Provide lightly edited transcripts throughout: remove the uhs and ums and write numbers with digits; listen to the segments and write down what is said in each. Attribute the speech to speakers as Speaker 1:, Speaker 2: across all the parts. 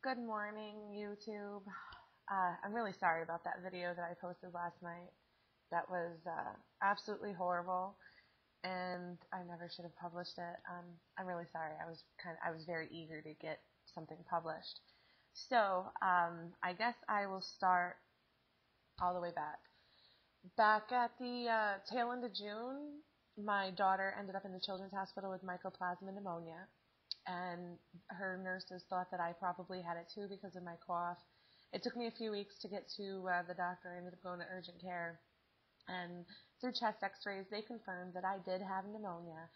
Speaker 1: Good morning, YouTube. I'm really sorry about that video that I posted last night. That was absolutely horrible, and I never should have published it. I'm really sorry. I was very eager to get something published. So I guess I will start all the way back. Back at the tail end of June, my daughter ended up in the Children's Hospital with mycoplasma pneumonia. And her nurses thought that I probably had it too because of my cough. It took me a few weeks to get to the doctor. I ended up going to urgent care. And through chest x-rays, they confirmed that I did have pneumonia.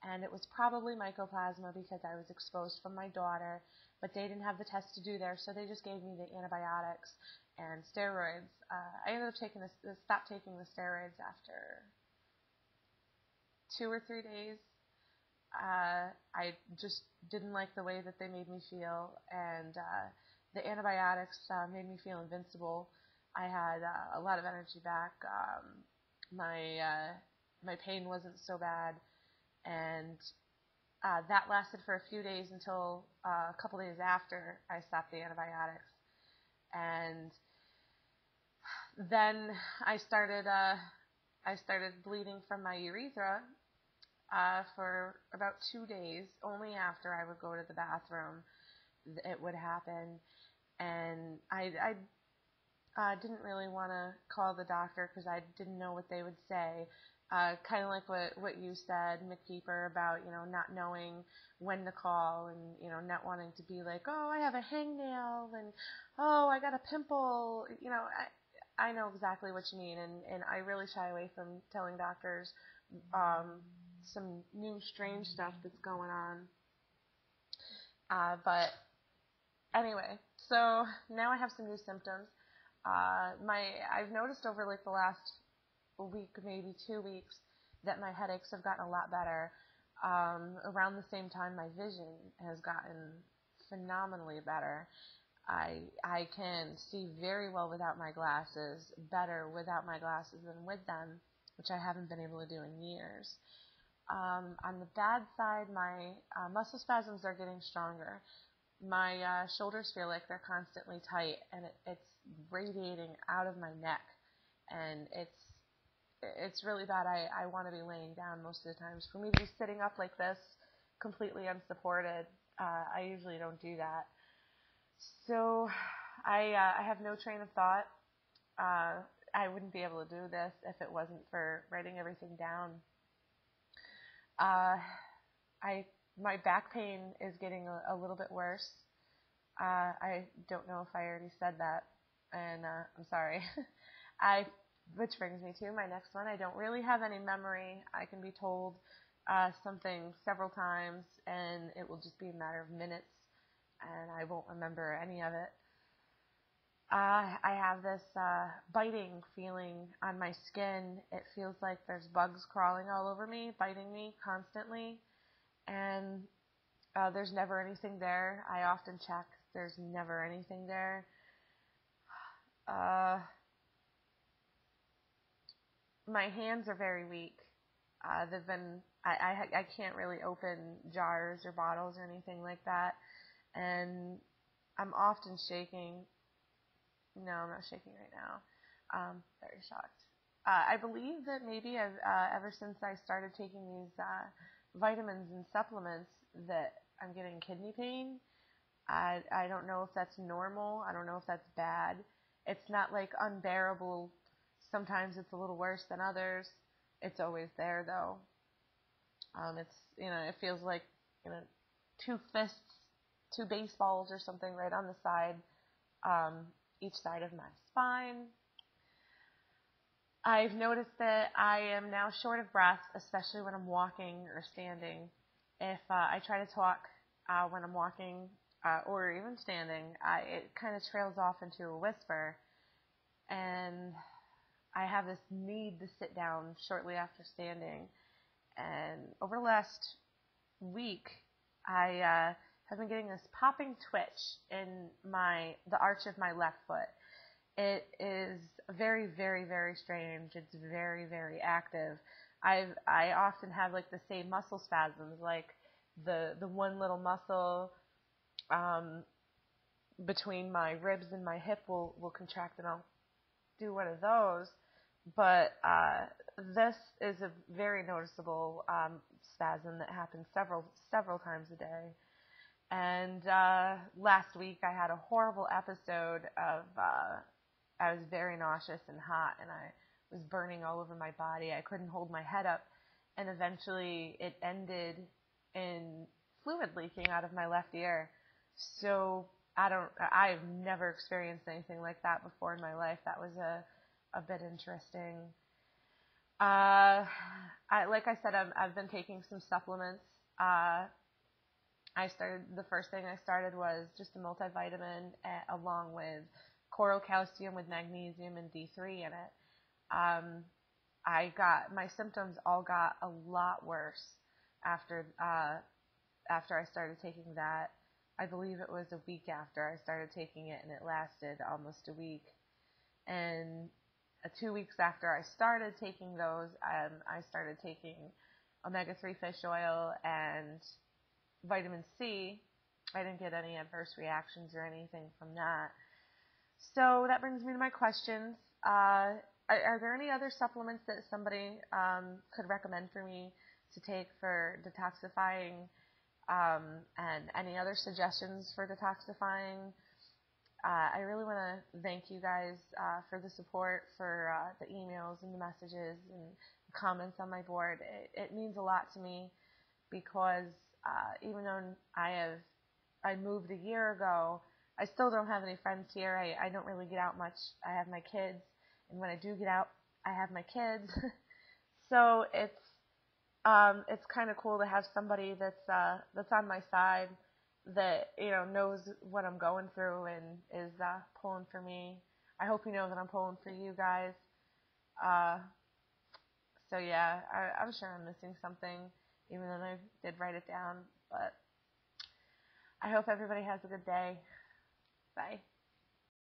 Speaker 1: And it was probably mycoplasma because I was exposed from my daughter. But they didn't have the test to do there, so they just gave me the antibiotics and steroids. I ended up stopped taking the steroids after 2 or 3 days. I just didn't like the way that they made me feel, and the antibiotics made me feel invincible. I had a lot of energy back. My pain wasn't so bad, and that lasted for a few days until a couple days after I stopped the antibiotics. And then I started bleeding from my urethra for about 2 days. Only after I would go to the bathroom it would happen, and I didn't really want to call the doctor because I didn't know what they would say. Kind of like what you said, McKeeper, about not knowing when to call, and not wanting to be like, oh, I have a hangnail, and oh, I got a pimple. I know exactly what you mean, and I really shy away from telling doctors some new strange stuff that's going on. But anyway, so now I have some new symptoms. I've noticed over like the last week, maybe 2 weeks, that my headaches have gotten a lot better. Around the same time, my vision has gotten phenomenally better. I can see very well without my glasses, better without my glasses than with them, which I haven't been able to do in years. On the bad side, my muscle spasms are getting stronger. My shoulders feel like they're constantly tight, and it's radiating out of my neck, and it's really bad. I want to be laying down most of the times. For me to be sitting up like this, completely unsupported, I usually don't do that. So I have no train of thought. I wouldn't be able to do this if it wasn't for writing everything down. My back pain is getting a little bit worse. I don't know if I already said that, and I'm sorry. Which brings me to my next one. I don't really have any memory. I can be told something several times, and it will just be a matter of minutes, and I won't remember any of it. I have this biting feeling on my skin. It feels like there's bugs crawling all over me, biting me constantly, and there's never anything there. I often check. There's never anything there. My hands are very weak. I can't really open jars or bottles or anything like that, and I'm often shaking. No, I'm not shaking right now. Very shocked. I believe that maybe ever since I started taking these vitamins and supplements that I'm getting kidney pain. I don't know if that's normal. I don't know if that's bad. It's not like unbearable. Sometimes it's a little worse than others. It's always there though. It feels like 2 fists, 2 baseballs or something right on the side. Each side of my spine. I've noticed that I am now short of breath, especially when I'm walking or standing. If I try to talk when I'm walking or even standing, it kind of trails off into a whisper, and I have this need to sit down shortly after standing. And over the last week, I have been getting this popping twitch in the arch of my left foot. It is very, very, very strange. It's very, very active. I often have like the same muscle spasms, like the one little muscle between my ribs and my hip will contract, and I'll do one of those. But this is a very noticeable spasm that happens several times a day. And last week I had a horrible episode of I was very nauseous and hot, and I was burning all over my body. I couldn't hold my head up, and eventually it ended in fluid leaking out of my left ear. So I've never experienced anything like that before in my life. That was a bit interesting. Like I said, I've been taking some supplements. The first thing I started was just a multivitamin along with coral calcium with magnesium and D3 in it. My symptoms all got a lot worse after I started taking that. I believe it was a week after I started taking it, and it lasted almost a week. And 2 weeks after I started taking those, I started taking omega-3 fish oil and vitamin C. I didn't get any adverse reactions or anything from that. So that brings me to my questions. Are there any other supplements that somebody could recommend for me to take for detoxifying, and any other suggestions for detoxifying? I really want to thank you guys for the support, for the emails and the messages and comments on my board. It means a lot to me, because even though I moved a year ago, I still don't have any friends here. I don't really get out much. I have my kids, and when I do get out, I have my kids. So it's kind of cool to have somebody that's on my side, that knows what I'm going through and is pulling for me. I hope you know that I'm pulling for you guys. So yeah, I'm sure I'm missing something, even though I did write it down. But I hope everybody has a good day. Bye.